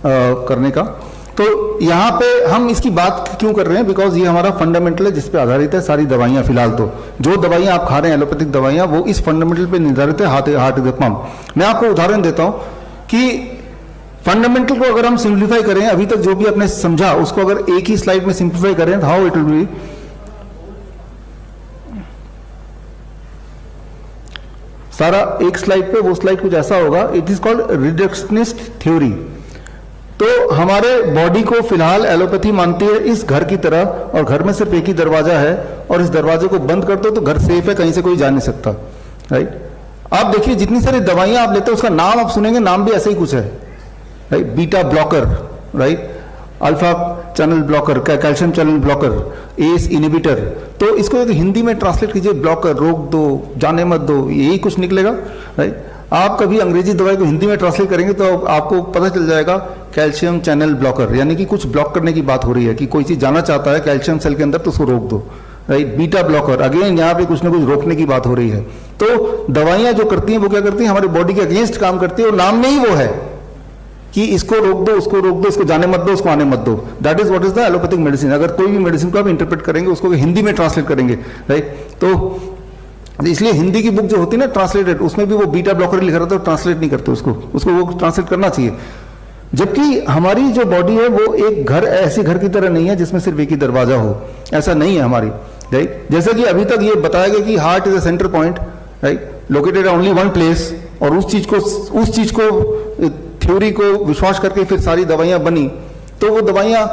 करने का। तो यहाँ पे हम इसकी बात क्यों कर रहे हैं, बिकॉज ये हमारा फंडामेंटल है जिस पे आधारित है सारी दवाइयाँ। फिलहाल तो जो दवाइयाँ आप खा रहे हैं एलोपैथिक दवाइयाँ, वो इस फंडामेंटल पे निर्धारित है, हार्ट इज द पंप। मैं आपको उदाहरण देता हूँ कि फंडामेंटल को अगर हम सिंप्लीफाई करें, अभी तक जो भी आपने समझा उसको अगर एक ही स्लाइड में सिंप्लीफाई करें, हाउ इट विल बी। सारा एक स्लाइड पे, वो स्लाइड कुछ ऐसा होगा। It is called reductionist theory. तो हमारे बॉडी को फिलहाल एलोपैथी मानती है इस घर की तरह, और घर में सिर्फ एक ही दरवाजा है, और इस दरवाजे को बंद कर दो तो घर सेफ है, कहीं से कोई जा नहीं सकता, राइट। आप देखिए जितनी सारी दवाइयां आप लेते हो उसका नाम आप सुनेंगे, नाम भी ऐसे ही कुछ है, right. Beta blocker, right, alpha channel blocker, calcium channel blocker, ACE inhibitor. तो इसको हिंदी में ट्रांसलेट कीजिए, ब्लॉकर, रोक दो, जाने मत दो, यही कुछ निकलेगा, राइट। आप कभी अंग्रेजी दवाई को हिंदी में ट्रांसलेट करेंगे तो आपको पता चल जाएगा कैल्शियम चैनल ब्लॉकर, यानी कि कुछ ब्लॉक करने की बात हो रही है, कि कोई चीज जाना चाहता है कैल्शियम सेल के अंदर तो उसको रोक दो, राइट। बीटा ब्लॉकर, अगेन यहाँ पे कुछ ना कुछ रोकने की बात हो रही है। तो दवाइयां जो करती हैं वो क्या करती हैं, हमारी बॉडी के अगेंस्ट काम करती है, और नाम में ही वो है कि इसको रोक दो, उसको रोक दो, इसको जाने मत दो, उसको आने मत दो। That is what is the allopathic medicine. अगर कोई भी मेडिसिन को आप इंटरप्रेट करेंगे, उसको हिंदी में ट्रांसलेट करेंगे, राइट। तो इसलिए हिंदी की बुक जो होती है ना ट्रांसलेटेड, उसमें भी वो बीटा ब्लॉकर लिखा रहता है, ट्रांसलेट नहीं करते उसको वो ट्रांसलेट करना चाहिए। जबकि हमारी जो बॉडी है वो एक घर, ऐसी घर की तरह नहीं है जिसमें सिर्फ एक ही दरवाजा हो, ऐसा नहीं है हमारी, राइट। जैसे कि अभी तक ये बताया गया कि heart is a centre point, right, located only one place, और उस चीज को थ्योरी को विश्वास करके फिर सारी दवाइयां बनी। तो वो दवाइयां,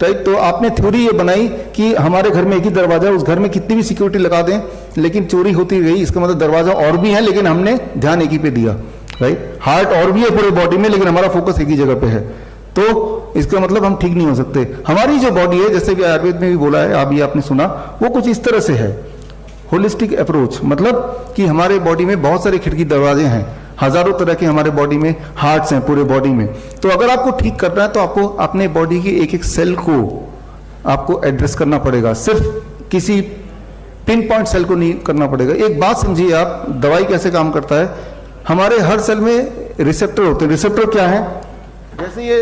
राइट, तो आपने थ्योरी ये बनाई कि हमारे घर में एक ही दरवाजा है, उस घर में कितनी भी सिक्योरिटी लगा दें लेकिन चोरी होती रही, इसका मतलब दरवाजा और भी है लेकिन हमने ध्यान एक ही पे दिया, राइट। हार्ट और भी है पूरे बॉडी में लेकिन हमारा फोकस एक ही जगह पे है, तो इसका मतलब हम ठीक नहीं हो सकते। हमारी जो बॉडी है, जैसे भी आयुर्वेद में भी बोला है, अभी आपने सुना, वो कुछ इस तरह से है, होलिस्टिक अप्रोच। मतलब कि हमारे बॉडी में बहुत सारे खिड़की दरवाजे हैं, हजारों तरह के हमारे बॉडी में हार्ट्स हैं पूरे बॉडी में। तो अगर आपको ठीक करना है तो आपको अपने बॉडी की एक एक सेल को आपको एड्रेस करना पड़ेगा, सिर्फ किसी पिन पॉइंट सेल को नहीं करना पड़ेगा। एक बात समझिए आप, दवाई कैसे काम करता है, हमारे हर सेल में रिसेप्टर होते हैं। रिसेप्टर क्या है, जैसे ये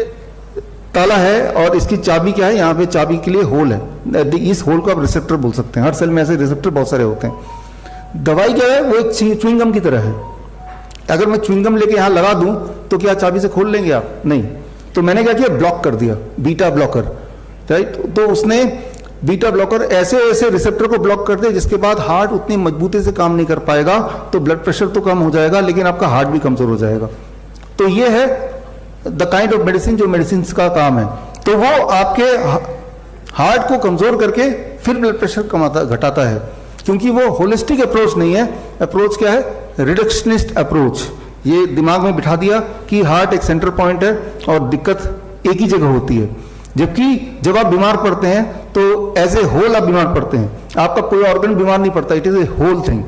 ताला है और इसकी चाबी क्या है, यहाँ पे चाबी के लिए होल है, इस होल को आप रिसेप्टर बोल सकते हैं। हर सेल में ऐसे रिसेप्टर बहुत सारे होते हैं। दवाई क्या है, वो एक च्युइंगम की तरह है। अगर मैं च्युइंगम लेके यहाँ लगा दूं तो क्या चाबी से खोल लेंगे आप? नहीं। तो मैंने क्या किया, ब्लॉक कर दिया, बीटा ब्लॉकर, राइट। तो उसने बीटा ब्लॉकर ऐसे ऐसे रिसेप्टर को ब्लॉक कर दिया जिसके बाद हार्ट उतनी मजबूती से काम नहीं कर पाएगा, तो ब्लड प्रेशर तो कम हो जाएगा लेकिन आपका हार्ट भी कमजोर हो जाएगा। तो ये है द काइंड ऑफ मेडिसिन जो मेडिसिन का काम है। तो वो आपके हार्ट को कमजोर करके फिर ब्लड प्रेशर घटाता है, क्योंकि वो होलिस्टिक अप्रोच नहीं है। अप्रोच क्या है, रिडक्शनिस्ट अप्रोच। ये दिमाग में बिठा दिया कि हार्ट एक सेंटर पॉइंट है और दिक्कत एक ही जगह होती है। जबकि जब आप बीमार पड़ते हैं तो एज ए होल आप बीमार पड़ते हैं, आपका कोई ऑर्गन बीमार नहीं पड़ता, it is a whole thing.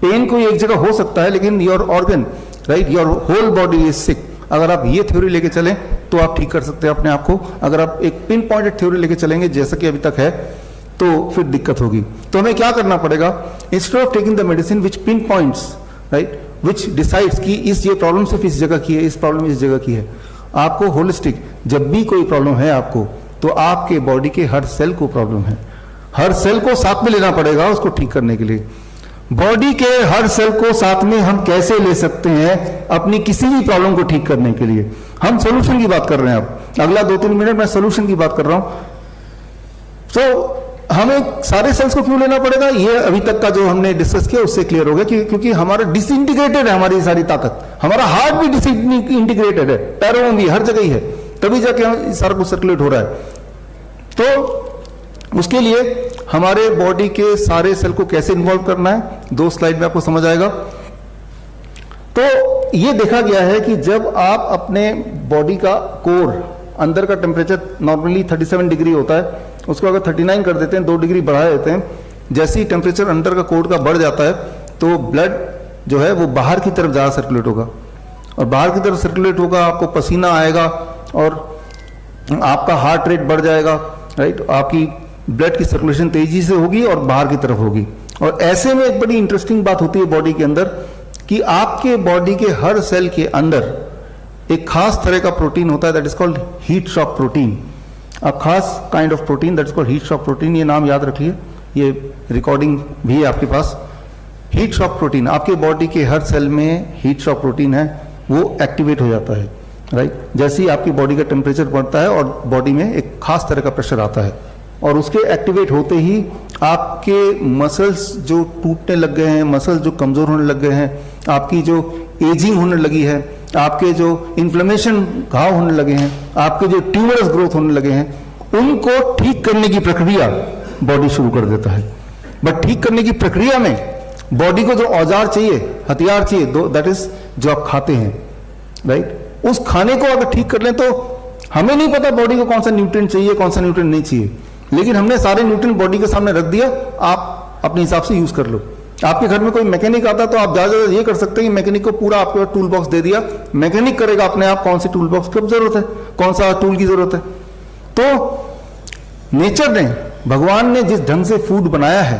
Pain कोई एक जगह हो सकता है लेकिन your organ, right, your whole body is sick. अगर आप ये थ्योरी लेके चलें तो आप ठीक कर सकते हैं अपने आप को। अगर आप एक पिन पॉइंटेड थ्योरी लेके चलेंगे जैसा कि अभी तक है तो फिर दिक्कत होगी। तो हमें क्या करना पड़ेगा, instead of taking the medicine which pin points, right, which decides कि ये प्रॉब्लम सिर्फ इस जगह की है, इस प्रॉब्लम इस जगह की है। आपको होलिस्टिक, जब भी कोई प्रॉब्लम है आपको, तो आपके बॉडी के हर सेल को प्रॉब्लम है, हर सेल को साथ में लेना पड़ेगा उसको ठीक करने के लिए। बॉडी के हर सेल को साथ में हम कैसे ले सकते हैं अपनी किसी भी प्रॉब्लम को ठीक करने के लिए? हम सोल्यूशन की बात कर रहे हैं। अब अगला 2-3 मिनट मैं सोल्यूशन की बात कर रहा हूं। तो हमें सारे सेल्स को क्यों लेना पड़ेगा, ये अभी तक का जो हमने डिस्कस किया उससे क्लियर हो गया कि क्योंकि हमारा डिसइंटीग्रेटेड है, हमारी सारी ताकत, हमारा हार्ट भी डिसइंटीग्रेटेड है, पैरों में भी, हर जगह ही है, तभी जाके सारा कुछ सर्कुलेट हो रहा है। तो उसके लिए हमारे बॉडी के सारे सेल को कैसे इन्वॉल्व करना है, 2 स्लाइड में आपको समझ आएगा। तो ये देखा गया है कि जब आप अपने बॉडी का कोर, अंदर का टेम्परेचर नॉर्मली 37 डिग्री होता है, उसको अगर 39 कर देते हैं, 2 डिग्री बढ़ा देते हैं, जैसे ही टेम्परेचर अंदर का कोर का बढ़ जाता है तो ब्लड जो है वो बाहर की तरफ ज़्यादा सर्कुलेट होगा, और बाहर की तरफ सर्कुलेट होगा, आपको पसीना आएगा और आपका हार्ट रेट बढ़ जाएगा, राइट, आपकी ब्लड की सर्कुलेशन तेजी से होगी और बाहर की तरफ होगी। और ऐसे में एक बड़ी इंटरेस्टिंग बात होती है बॉडी के अंदर कि आपके बॉडी के हर सेल के अंदर एक खास तरह का प्रोटीन होता है that is called heat shock protein, a खास kind of protein that is called heat shock protein. ये नाम याद रखिए, ये रिकॉर्डिंग भी है आपके पास। हीट शॉक प्रोटीन, आपके बॉडी के हर सेल में हीट शॉक प्रोटीन है, वो एक्टिवेट हो जाता है, राइट। जैसे ही आपकी बॉडी का टेम्परेचर बढ़ता है और बॉडी में एक खास तरह का प्रेशर आता है, और उसके एक्टिवेट होते ही आपके मसल्स जो टूटने लग गए हैं, मसल्स जो कमजोर होने लग गए हैं, आपकी जो एजिंग होने लगी है, आपके जो इन्फ्लेमेशन घाव होने लगे हैं, आपके जो ट्यूमरस ग्रोथ होने लगे हैं, उनको ठीक करने की प्रक्रिया बॉडी शुरू कर देता है। बट ठीक करने की प्रक्रिया में बॉडी को जो औजार चाहिए, हथियार चाहिए, दैट इज जो आप खाते हैं, राइट। उस खाने को अगर ठीक कर लें तो हमें नहीं पता बॉडी को कौन सा न्यूट्रिएंट चाहिए, कौन सा न्यूट्रिएंट नहीं चाहिए, लेकिन हमने सारे न्यूट्रिएंट बॉडी के सामने रख दिया, आप अपने हिसाब से यूज कर लो। आपके घर में कोई मैकेनिक आता तो आप ज्यादा ये कर सकते हैं कि मैकेनिक को पूरा आपके टूल बॉक्स दे दिया, मैकेनिक करेगा अपने आप कौन सी टूल बॉक्स की जरूरत है, कौन सा टूल की जरूरत है। तो नेचर ने, भगवान ने जिस ढंग से फूड बनाया है,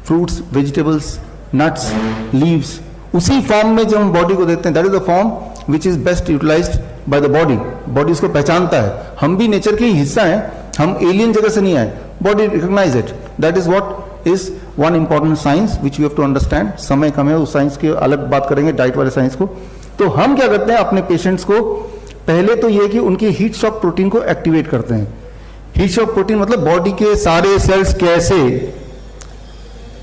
फ्रूट्स, वेजिटेबल्स, नट्स, लीव्स, उसी फॉर्म में जो हम बॉडी को देते हैं, that is the form which is best utilised by the body. Body उसको पहचानता है, हम भी नेचर के ही हिस्सा हैं, हम एलियन जगह से नहीं आए, body recognise it. That is what is one important science which you have to understand. समय कम है, उस साइंस की अलग बात करेंगे, डाइट वाले साइंस को। तो हम क्या करते हैं अपने पेशेंट्स को, पहले तो ये कि उनकी हीट शॉक प्रोटीन को एक्टिवेट करते हैं। हीट शॉक प्रोटीन मतलब बॉडी के सारे सेल्स कैसे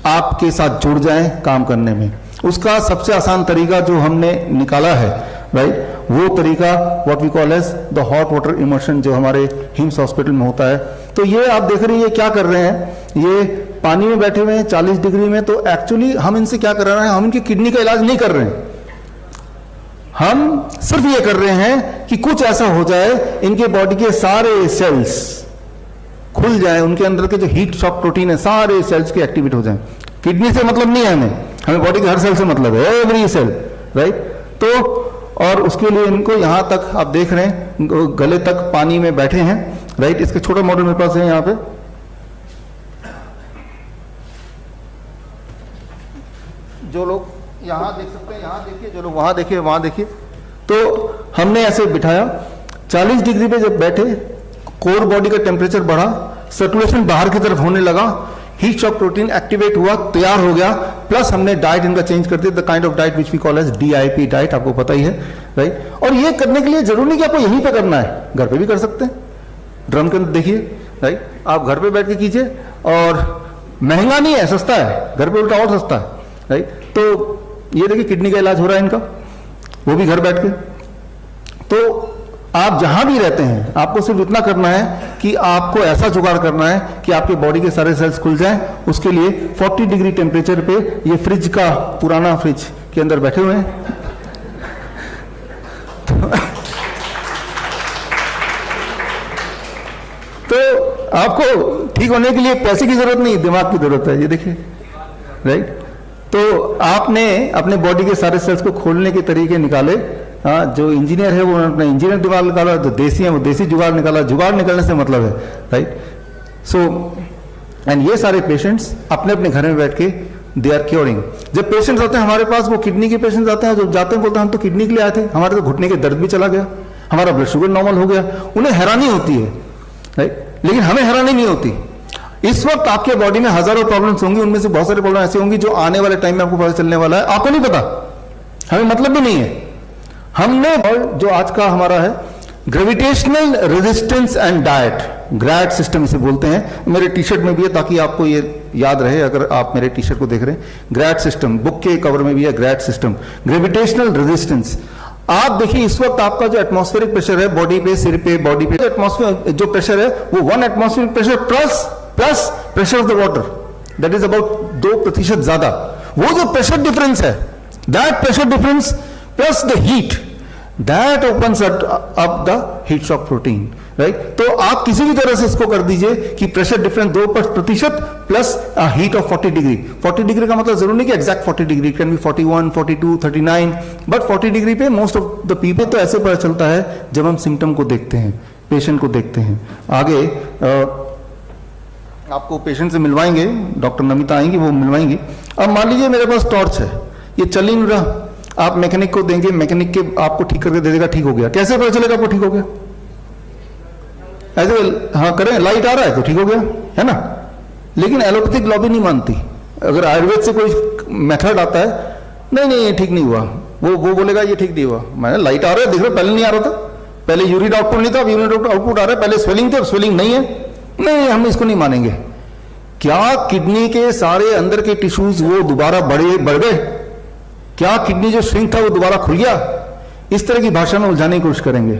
आपके साथ जुड़ जाएं काम करने में, उसका सबसे आसान तरीका जो हमने निकाला है, राइट, वो तरीका what we call as the hot water immersion, जो हमारे हिम्स हॉस्पिटल में होता है। तो ये आप देख रहे हैं ये क्या कर रहे हैं, ये पानी में बैठे हुए हैं 40 डिग्री में। तो एक्चुअली हम इनसे क्या कर रहे हैं, हम इनकी किडनी का इलाज नहीं कर रहे हैं, हम सिर्फ ये कर रहे हैं कि कुछ ऐसा हो जाए इनके बॉडी के सारे सेल्स खुल जाए, उनके अंदर के जो हीट शॉक प्रोटीन है सारे सेल्स के एक्टिवेट हो जाए। किडनी से मतलब नहीं है हमें बॉडी के हर सेल से मतलब है, एवरी सेल, राइट। तो और उसके लिए इनको यहां तक आप देख रहे हैं, गले तक पानी में बैठे हैं, राइट। इसके छोटा मॉडल मेरे पास है यहाँ पे, जो लोग यहां देख सकते हैं, यहां देखिए, जो लोग वहां देखिए, वहां देखिए। तो हमने ऐसे बिठाया, 40 डिग्री पे जब बैठे, कोर बॉडी का टेम्परेचर बढ़ा, सर्कुलेशन बाहर की तरफ होने लगा, हीट शॉक प्रोटीन एक्टिवेट हुआ, तैयार हो गया। प्लस हमने डाइट इनका चेंज कर दिया, the kind of diet which we call as DIP diet, आपको पता ही है, राइट। और ये करने के लिए जरूरी नहीं कि आपको यहीं पे करना है, घर पे भी कर सकते हैं। ड्रम के अंदर देखिए, राइट, आप घर पे बैठ के कीजिए, और महंगा नहीं है, सस्ता है, घर पे उल्टा और सस्ता है, राइट। तो ये देखिए किडनी का इलाज हो रहा है इनका, वो भी घर बैठ के। तो आप जहां भी रहते हैं, आपको सिर्फ इतना करना है कि आपको ऐसा जुगाड़ करना है कि आपके बॉडी के सारे सेल्स खुल जाएं। उसके लिए 40 डिग्री टेम्परेचर पे, ये फ्रिज का, पुराना फ्रिज के अंदर बैठे हुए हैं। तो आपको ठीक होने के लिए पैसे की जरूरत नहीं, दिमाग की जरूरत है, ये देखिए, राइट। तो आपने अपने बॉडी के सारे सेल्स को खोलने के तरीके निकाले। हाँ, जो इंजीनियर है वो अपना इंजीनियर दिमाग निकाला, जो देसी है वो देसी जुगाड़ निकाला। जुगाड़ निकालने से मतलब है, राइट। सो एंड ये सारे पेशेंट्स अपने अपने घर में बैठ के दे आर क्योरिंग। जब पेशेंट्स आते हैं हमारे पास, वो किडनी के पेशेंट्स आते हैं, जो जाते हैं बोलते हैं हम तो किडनी के लिए आए थे, हमारे तो घुटने के दर्द भी चला गया, हमारा ब्लड शुगर नॉर्मल हो गया। उन्हें हैरानी होती है, राइट, लेकिन हमें हैरानी नहीं होती। इस वक्त आपके बॉडी में हजारों प्रॉब्लम्स होंगी, उनमें से बहुत सारी प्रॉब्लम ऐसी होंगी जो आने वाले टाइम में आपको पता चलने वाला है, आपको नहीं पता, हमें मतलब भी नहीं है। हमने जो आज का हमारा है gravitational resistance and diet, grad system इसे बोलते हैं, मेरे टी शर्ट में भी है ताकि आपको ये याद रहे अगर आप मेरे टी शर्ट को देख रहे हैं। ग्रैड सिस्टम बुक के कवर में भी है, ग्रैड सिस्टम, ग्रेविटेशनल रेजिस्टेंस। आप देखिए इस वक्त आपका जो एटमॉस्फेरिक प्रेशर है बॉडी पे, सिर पे, बॉडी पे, एटमॉस्फेयर जो प्रेशर है वो 1 atmospheric pressure plus pressure of the water, that is about 2% ज्यादा। वो जो प्रेशर डिफरेंस है, that pressure difference plus the heat, that opens up the heat shock protein, right. तो आप किसी भी तरह से इसको कर दीजिए कि pressure difference 2% plus heat of 40 degree. 40 degree का मतलब जरूर नहीं कि exact 40 degree, can be 41, 42, 39, but 40 degree पे मोस्ट ऑफ द पीपल। तो ऐसे पता चलता है जब हम सिम्टम को देखते हैं, पेशेंट को देखते हैं। आगे आपको पेशेंट से मिलवाएंगे, डॉक्टर नमिता आएंगी, वो मिलवाएंगी। अब मान लीजिए मेरे पास टॉर्च है, ये चल नहीं रहा, आप मैकेनिक को देंगे, मैकेनिक के आपको ठीक करके दे देगा, ठीक हो गया। कैसे पता चलेगा आपको ठीक हो गया? ऐसे हाँ करें, लाइट आ रहा है तो ठीक हो गया, है ना। लेकिन एलोपैथिक लॉबी नहीं मानती। अगर आयुर्वेद से कोई मेथड आता है, नहीं नहीं ये ठीक नहीं हुआ, वो बोलेगा ये ठीक नहीं हुआ। मैंने लाइट आ रहा है, देख रहे पहले नहीं आ रहा था, पहले यूरिन आउटपुट नहीं था, अब यूरिन आउटपुट आ रहा है, पहले स्वेलिंग थे, अब स्वेलिंग नहीं है। नहीं, हम इसको नहीं मानेंगे। क्या किडनी के सारे अंदर के टिश्यूज वो दोबारा बढ़ गए? क्या किडनी जो श्रिंक था वो दोबारा खुल गया? इस तरह की भाषा में उलझाने की कोशिश करेंगे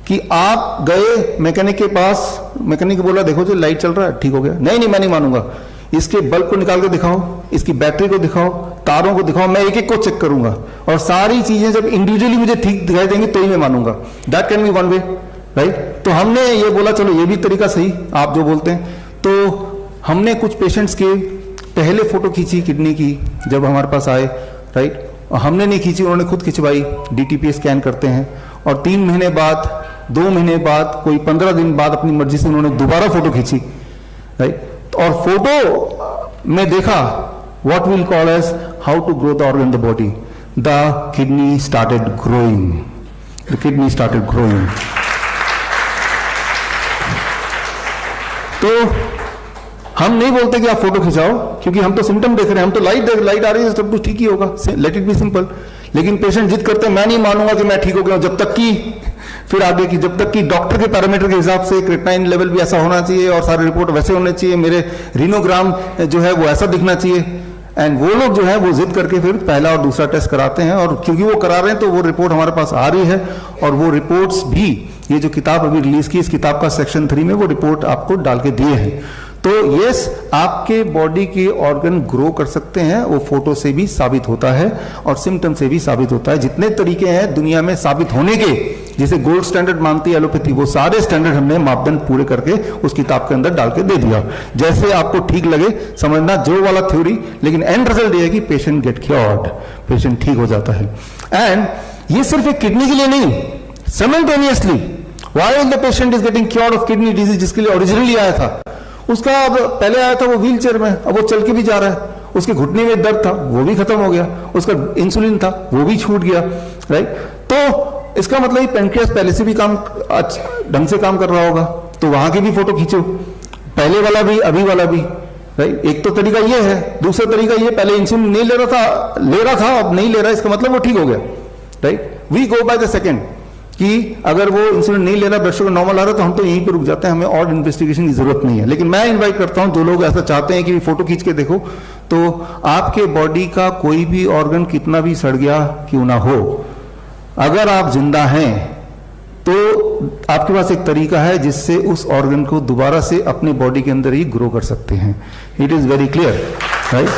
कि आप गए मैकेनिक के पास, मैकेनिक बोला देखो जी लाइट चल रहा है, ठीक हो गया। नहीं नहीं मैं नहीं मानूंगा, इसके बल्ब को निकाल के दिखाओ, इसकी बैटरी को दिखाओ, तारों को दिखाओ, मैं एक एक को चेक करूंगा और सारी चीजें जब इंडिविजुअली मुझे ठीक दिखाई देंगी तो ही मैं मानूंगा। That can be one way, right. तो हमने ये बोला चलो ये भी तरीका सही आप जो बोलते हैं। तो हमने कुछ पेशेंट्स के पहले फोटो खींची किडनी की जब हमारे पास आए, राइट। और हमने नहीं खींची, उन्होंने खुद खिंचवाई। DTPA स्कैन करते हैं और 3 महीने बाद, 2 महीने बाद, कोई 15 दिन बाद अपनी मर्जी से उन्होंने दोबारा फोटो खींची, राइट। और फोटो में देखा what we'll call as how to grow the organ in the body. The kidney started growing. The kidney started growing. तो हम नहीं बोलते कि आप फोटो खिंचाओ, क्योंकि हम तो सिम्टम देख रहे हैं, हम तो लाइट आ रही है, सब कुछ ठीक ही होगा, लेट इट बी सिंपल। लेकिन पेशेंट जिद करते हैं मैं नहीं मानूंगा कि मैं ठीक हो गया, जब तक कि फिर आगे की, जब तक कि डॉक्टर के पैरामीटर के हिसाब से क्रिएटिनिन लेवल भी ऐसा होना चाहिए और सारे रिपोर्ट वैसे होने चाहिए, मेरे रीनोग्राम जो है वो ऐसा दिखना चाहिए। एंड वो लोग जो है वो जिद करके फिर पहला और दूसरा टेस्ट कराते हैं, और क्योंकि वो करा रहे हैं तो वो रिपोर्ट हमारे पास आ रही है। और वो रिपोर्ट्स भी, ये जो किताब अभी रिलीज की, इस किताब का सेक्शन 3 में वो रिपोर्ट आपको डाल के दिए हैं। तो यस, आपके बॉडी के ऑर्गन ग्रो कर सकते हैं, वो फोटो से भी साबित होता है और सिम्टम से भी साबित होता है। जितने तरीके हैं दुनिया में साबित होने के, जिसे गोल्ड स्टैंडर्ड मानती है एलोपैथी, वो सारे स्टैंडर्ड हमने मापदंड पूरे करके उस किताब के अंदर डाल के दे दिया। जैसे आपको ठीक लगे समझना, जो वाला थ्योरी, लेकिन एंड रिजल्ट ये है कि पेशेंट गेट क्योर्ड, पेशेंट ठीक हो जाता है। एंड ये सिर्फ एक किडनी के लिए नहीं, simultaneously why the patient is getting cured of kidney disease, जिसके लिए ओरिजिनली आया था, उसका अब पहले आया था वो व्हील चेयर में, अब वो चल के भी जा रहा है। उसके घुटने में दर्द था वो भी खत्म हो गया, उसका इंसुलिन था वो भी छूट गया, राइट। तो इसका मतलब पेनक्रियास पहले से भी काम ढंग से काम कर रहा होगा, तो वहां की भी फोटो खींचो, पहले वाला भी अभी वाला भी, राइट। एक तो तरीका ये है, दूसरा तरीका ये, पहले इंसुलिन नहीं ले रहा था अब नहीं ले रहा, इसका मतलब वो ठीक हो गया, right. We go by the second, कि अगर वो इंसुलिन नहीं ले रहा, ब्लड शुगर नॉर्मल आ रहा है, तो हम तो यहीं पे रुक जाते हैं, हमें और इन्वेस्टिगेशन की जरूरत नहीं है। लेकिन मैं इनवाइट करता हूं, जो लोग ऐसा चाहते हैं कि फोटो खींच के देखो, तो आपके बॉडी का कोई भी ऑर्गन कितना भी सड़ गया क्यों ना हो, अगर आप जिंदा हैं तो आपके पास एक तरीका है जिससे उस ऑर्गन को दोबारा से अपने बॉडी के अंदर ही ग्रो कर सकते हैं। It is very clear, right.